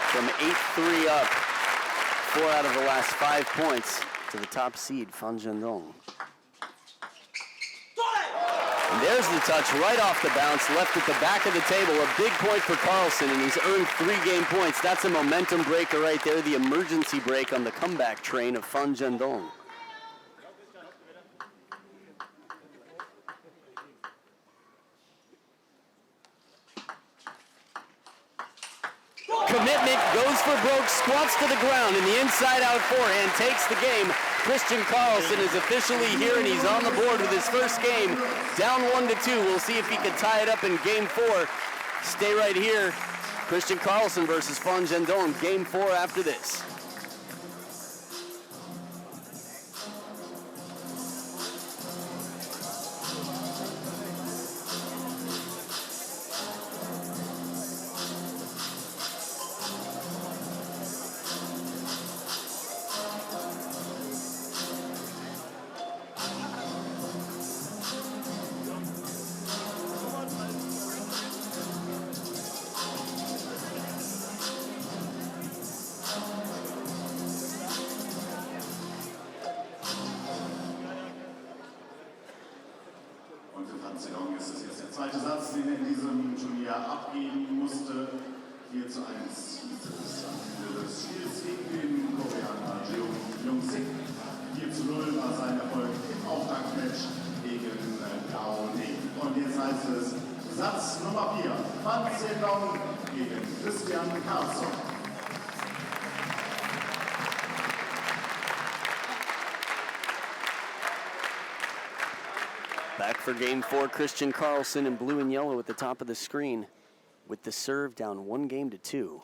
from 8-3 up. 4 out of the last 5 points to the top seed, Zhendong. And there's the touch right off the bounce, left at the back of the table. A big point for KARLSSON, and he's earned 3 game points. That's a momentum breaker right there, the emergency break on the comeback train of Zhendong. Commitment, goes for broke, squats to the ground, and the inside-out forehand takes the game. Kristian KARLSSON is officially here, and he's on the board with his first game, down 1-2. We'll see if he can tie it up in game 4. Stay right here. Kristian KARLSSON versus Zhendong, game 4 after this. Zhendong ist es jetzt der zweite Satz, den er in diesem Turnier abgeben musste. 4:1 am Ende des Spiels gegen den Koreaner Jung-Sik. 4:0 war sein Erfolg im Auftaktmatch gegen Gao Ning. Und jetzt heißt es Satz Nummer 4. Zhendong gegen Kristian KARLSSON. Back for game 4, Kristian KARLSSON in blue and yellow at the top of the screen with the serve down 1-2.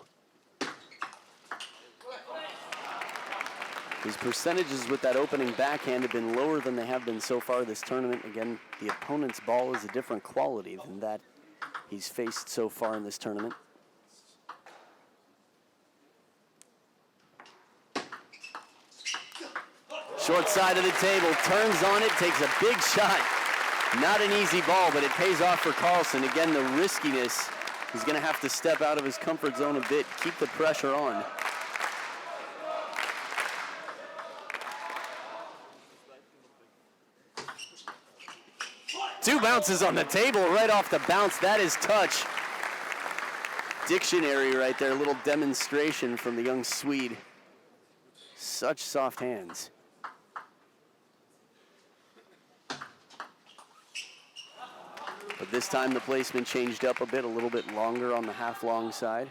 His percentages with that opening backhand have been lower than they have been so far this tournament. Again, the opponent's ball is a different quality than that he's faced so far in this tournament. Short side of the table, turns on it, takes a big shot. Not an easy ball, but it pays off for KARLSSON. Again, the riskiness, he's going to have to step out of his comfort zone a bit, keep the pressure on. Two bounces on the table right off the bounce. That is touch. Dictionary right there, a little demonstration from the young Swede. Such soft hands. But this time the placement changed up a bit, a little bit longer on the half-long side.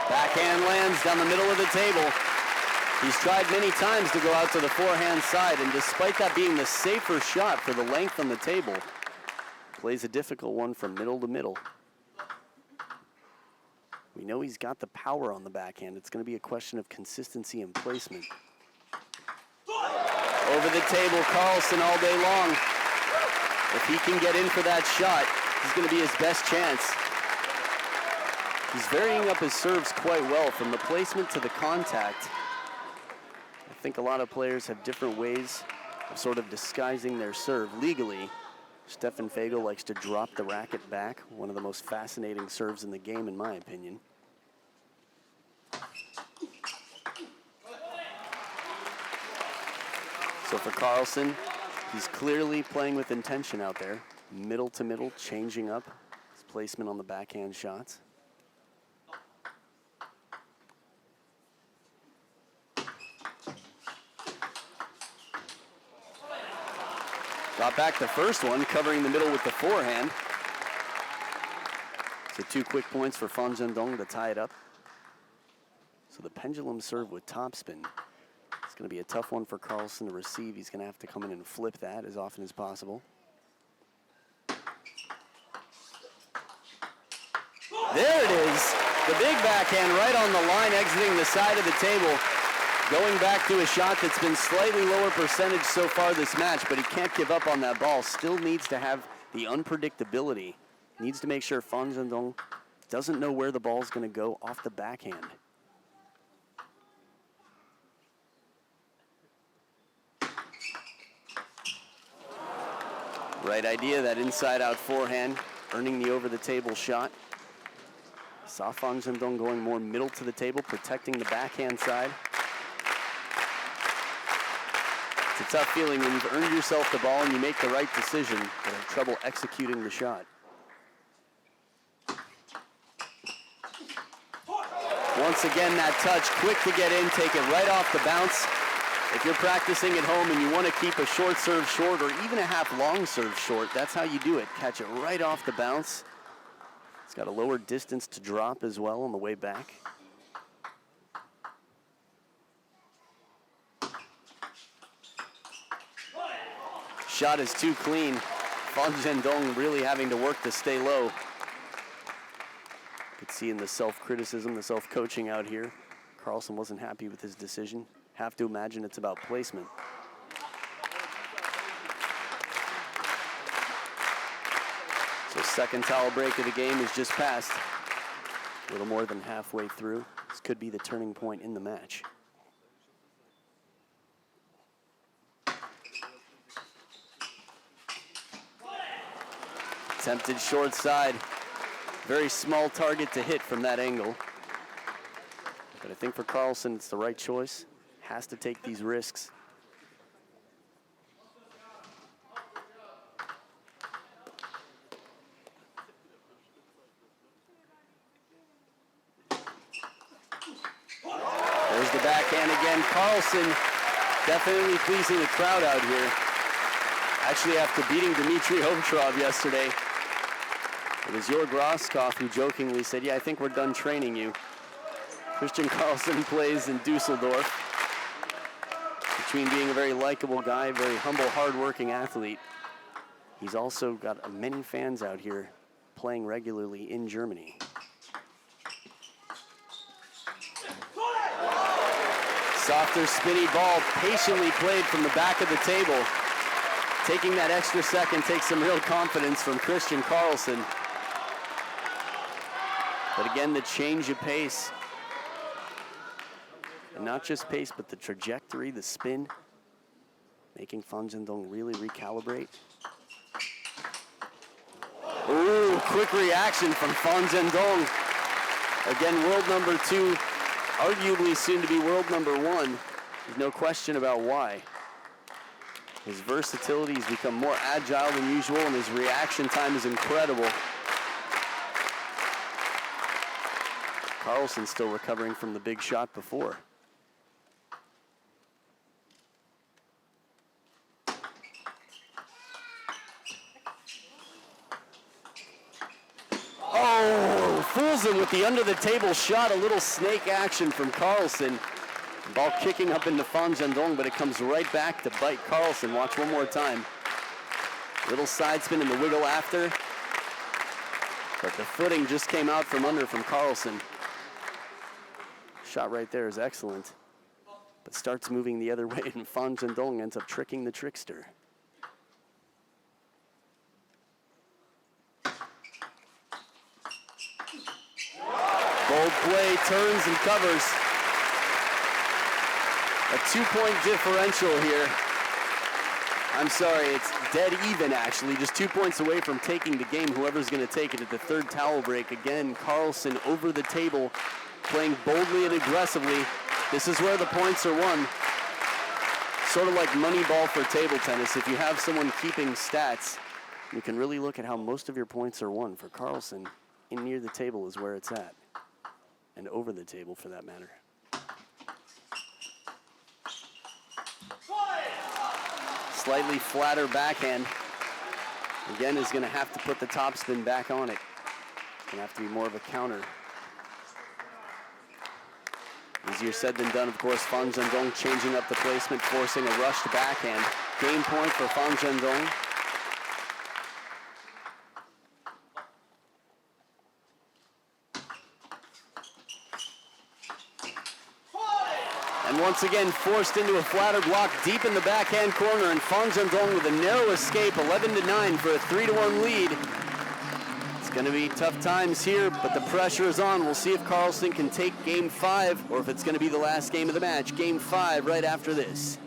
Backhand lands down the middle of the table. He's tried many times to go out to the forehand side, and despite that being the safer shot for the length on the table, plays a difficult one from middle to middle. We know he's got the power on the backhand. It's going to be a question of consistency and placement. Over the table, KARLSSON all day long. If he can get in for that shot, he's going to be his best chance. He's varying up his serves quite well from the placement to the contact. I think a lot of players have different ways of sort of disguising their serve legally. Stefan Fagel likes to drop the racket back, one of the most fascinating serves in the game, in my opinion. So for KARLSSON, he's clearly playing with intention out there. Middle to middle, changing up his placement on the backhand shots. Got back the first one, covering the middle with the forehand. So 2 quick points for Zhendong to tie it up. So the pendulum serve with topspin. It's going to be a tough one for KARLSSON to receive. He's going to have to come in and flip that as often as possible. There it is. The big backhand right on the line, exiting the side of the table. Going back to a shot that's been slightly lower percentage so far this match, but he can't give up on that ball. Still needs to have the unpredictability. Needs to make sure Zhendong doesn't know where the ball's going to go off the backhand. Right idea, that inside-out forehand, earning the over-the-table shot. Saw Fan Zhendong going more middle to the table, protecting the backhand side. It's a tough feeling when you've earned yourself the ball and you make the right decision, but have trouble executing the shot. Once again, that touch, quick to get in, take it right off the bounce. If you're practicing at home and you want to keep a short serve short or even a half long serve short, that's how you do it. Catch it right off the bounce. It's got a lower distance to drop as well on the way back. Shot is too clean. Fan Zhendong really having to work to stay low. You could see in the self-criticism, the self-coaching out here. KARLSSON wasn't happy with his decision. Have to imagine it's about placement. So second towel break of the game is just passed. A little more than halfway through. This could be the turning point in the match. Attempted short side. Very small target to hit from that angle. But I think for KARLSSON, it's the right choice. Has to take these risks. There's the backhand again. KARLSSON definitely pleasing the crowd out here. Actually, after beating Dmitry Ovcharov yesterday, it was Jörg Roskopf who jokingly said, "Yeah, I think we're done training you." Kristian KARLSSON plays in Dusseldorf. Between being a very likable guy, very humble, hard-working athlete, he's also got many fans out here playing regularly in Germany. Softer, spinny ball, patiently played from the back of the table. Taking that extra second takes some real confidence from Kristian KARLSSON. But again, the change of pace. And not just pace, but the trajectory, the spin, making Fan Zhendong really recalibrate. Ooh, quick reaction from Fan Zhendong. Again, world number 2, arguably soon to be world number 1. There's no question about why. His versatility has become more agile than usual, and his reaction time is incredible. KARLSSON still recovering from the big shot before. Oh, fools him with the under-the-table shot. A little snake action from KARLSSON. Ball kicking up into Fan Zhendong, but it comes right back to bite KARLSSON. Watch one more time. Little side spin and the wiggle after. But the footing just came out from under from KARLSSON. Shot right there is excellent. But starts moving the other way, and Fan Zhendong ends up tricking the trickster. Bold play, turns and covers. A 2-point differential here. I'm sorry, it's dead even actually, just 2 points away from taking the game, whoever's gonna take it at the third towel break. Again, KARLSSON over the table, playing boldly and aggressively. This is where the points are won. Sort of like money ball for table tennis. If you have someone keeping stats, you can really look at how most of your points are won. For KARLSSON, in near the table is where it's at. And over the table for that matter. Slightly flatter backhand. Again, is gonna have to put the topspin back on it. Gonna have to be more of a counter. Easier said than done, of course. Fan Zhendong changing up the placement, forcing a rushed backhand. Game point for Fan Zhendong. And once again, forced into a flatter block deep in the backhand corner, and Fan Zhendong with a narrow escape, 11-9 for a 3-1 lead. It's going to be tough times here, but the pressure is on. We'll see if KARLSSON can take Game 5, or if it's going to be the last game of the match. Game 5 right after this.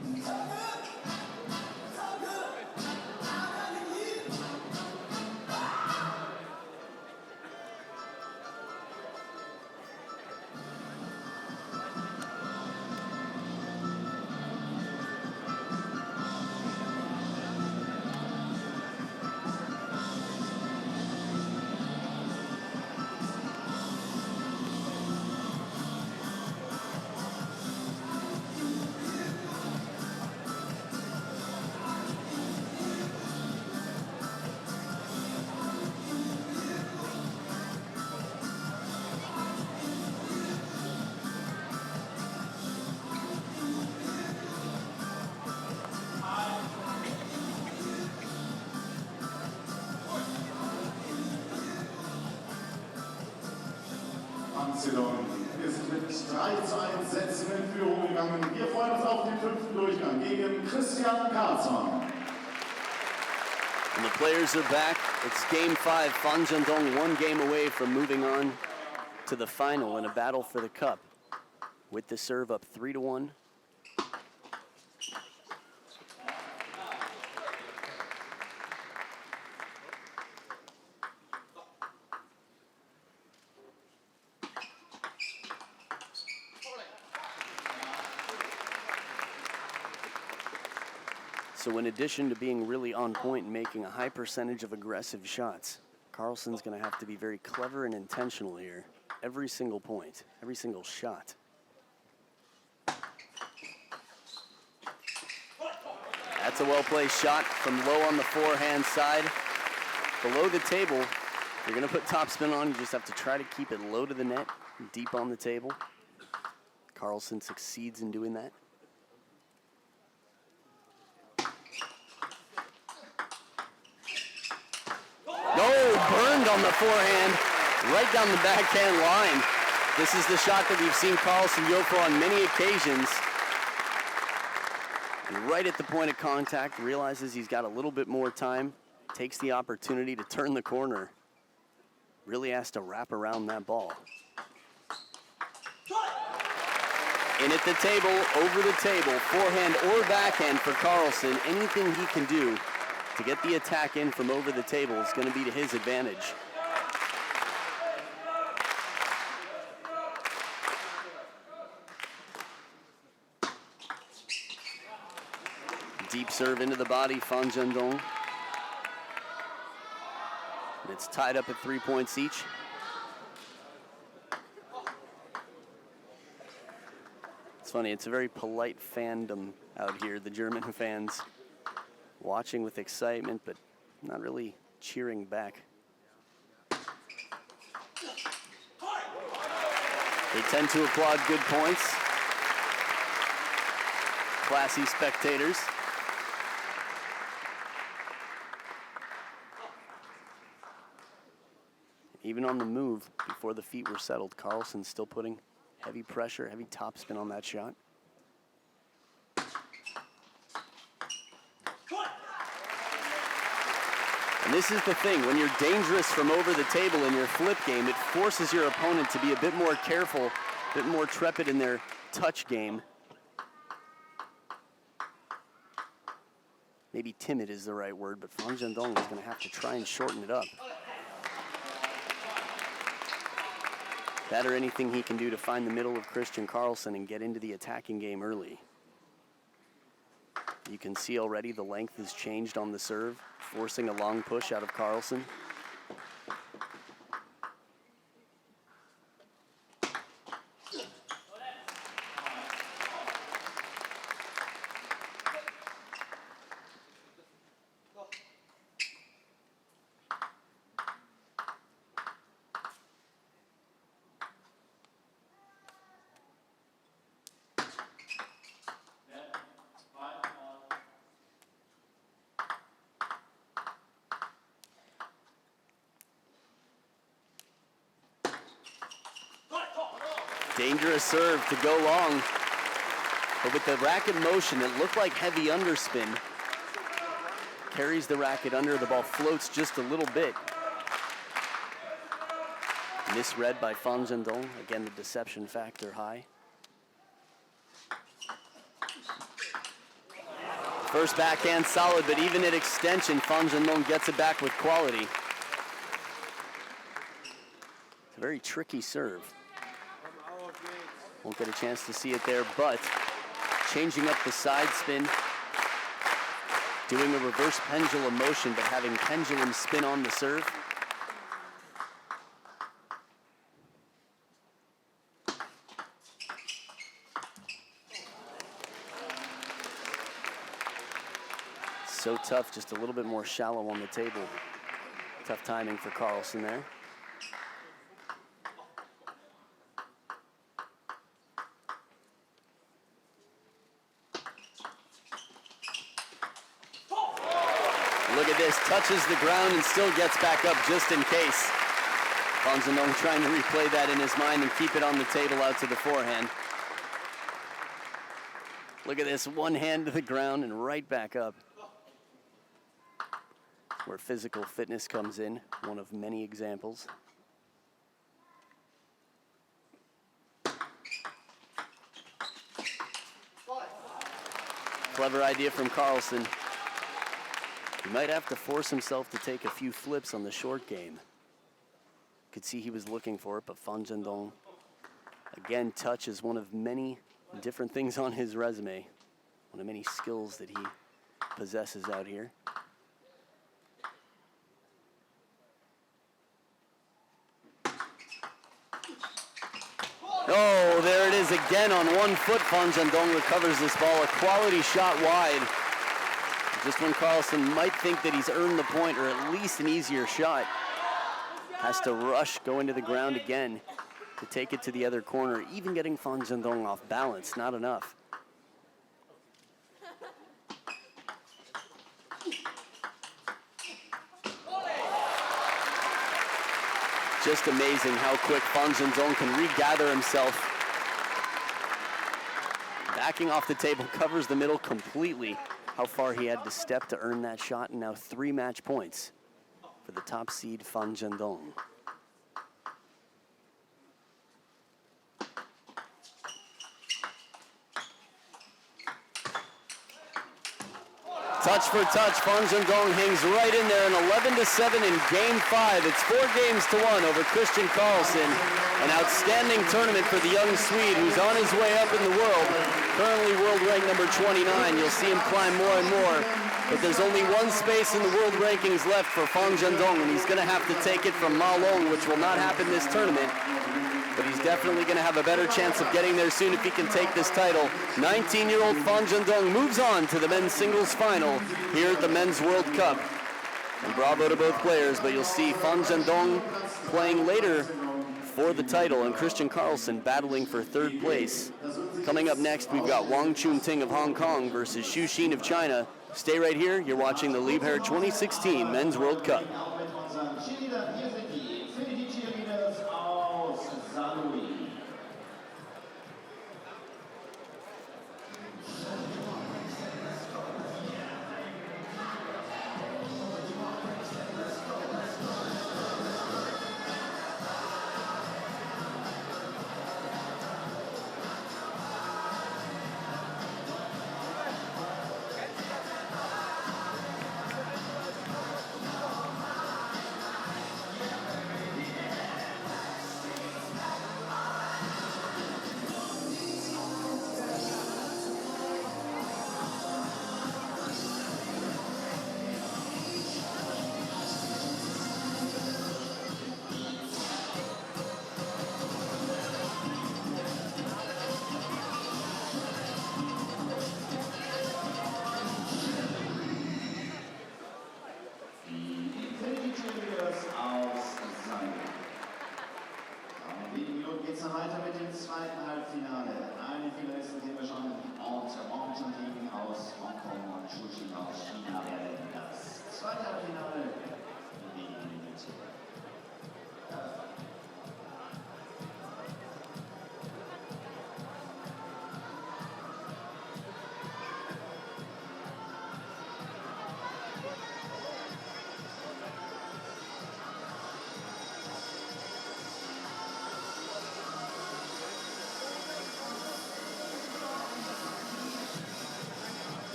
Zhendong ist mit 3:1 Sätzen in Führung gegangen. Wir freuen uns auf den 5. Durchgang gegen Kristian KARLSSON. And the players are back. It's game 5. Zhendong 1 game away from moving on to the final in a battle for the cup. With the serve up 3-1. So in addition to being really on point and making a high percentage of aggressive shots, KARLSSON's going to have to be very clever and intentional here. Every single point, every single shot. That's a well-placed shot from low on the forehand side. Below the table, if you're going to put topspin on, you just have to try to keep it low to the net, deep on the table. KARLSSON succeeds in doing that. Burned on the forehand, right down the backhand line. This is the shot that we've seen KARLSSON go for on many occasions. And right at the point of contact, realizes he's got a little bit more time, takes the opportunity to turn the corner. Really has to wrap around that ball. In at the table, over the table, forehand or backhand for KARLSSON. Anything he can do to get the attack in from over the table is going to be to his advantage. Deep serve into the body, Zhendong. And it's tied up at 3 points each. It's funny, it's a very polite fandom out here, the German fans. Watching with excitement, but not really cheering back. They tend to applaud good points. Classy spectators. Even on the move, before the feet were settled, KARLSSON still putting heavy pressure, heavy topspin on that shot. And this is the thing, when you're dangerous from over the table in your flip game, it forces your opponent to be a bit more careful, a bit more trepid in their touch game. Maybe timid is the right word, but Zhendong is going to have to try and shorten it up. That or anything he can do to find the middle of Kristian KARLSSON and get into the attacking game early. You can see already the length has changed on the serve, forcing a long push out of KARLSSON. Dangerous serve to go long, but with the racket motion, it looked like heavy underspin. Carries the racket under, the ball floats just a little bit. Misread by Zhendong. Again, the deception factor high. First backhand solid, but even at extension, Zhendong gets it back with quality. It's a very tricky serve. Won't get a chance to see it there, but changing up the side spin, doing a reverse pendulum motion, but having pendulum spin on the serve. So tough, just a little bit more shallow on the table. Tough timing for KARLSSON there. Look at this, touches the ground and still gets back up just in case. Fan Zhendong trying to replay that in his mind and keep it on the table out to the forehand. Look at this, one hand to the ground and right back up. Where physical fitness comes in, one of many examples. Clever idea from KARLSSON. He might have to force himself to take a few flips on the short game. Could see he was looking for it, but Fan Zhendong, again, touch is one of many different things on his resume. One of many skills that he possesses out here. Oh, there it is again on one foot. Fan Zhendong recovers this ball, a quality shot wide. Just when KARLSSON might think that he's earned the point or at least an easier shot, has to rush, go into the ground again to take it to the other corner. Even getting Fan Zhendong off balance, not enough. Just amazing how quick Fan Zhendong can regather himself. Backing off the table, covers the middle completely. How far he had to step to earn that shot, and now 3 match points for the top seed Fan Zhendong. Touch for touch, Fan Zhendong hangs right in there, an 11-7 in Game 5. It's 4 games to 1 over Kristian KARLSSON. An outstanding tournament for the young Swede who's on his way up in the world. Currently world rank number 29. You'll see him climb more and more. But there's only one space in the world rankings left for Fan Zhendong, and he's going to have to take it from Ma Long, which will not happen this tournament. But he's definitely going to have a better chance of getting there soon if he can take this title. 19-year-old Fan Zhendong moves on to the men's singles final here at the Men's World Cup. And bravo to both players, but you'll see Fan Zhendong playing later for the title and Kristian KARLSSON battling for 3rd place. Coming up next, we've got Wang Chunting of Hong Kong versus Xu Xin of China. Stay right here. You're watching the Liebherr 2016 Men's World Cup.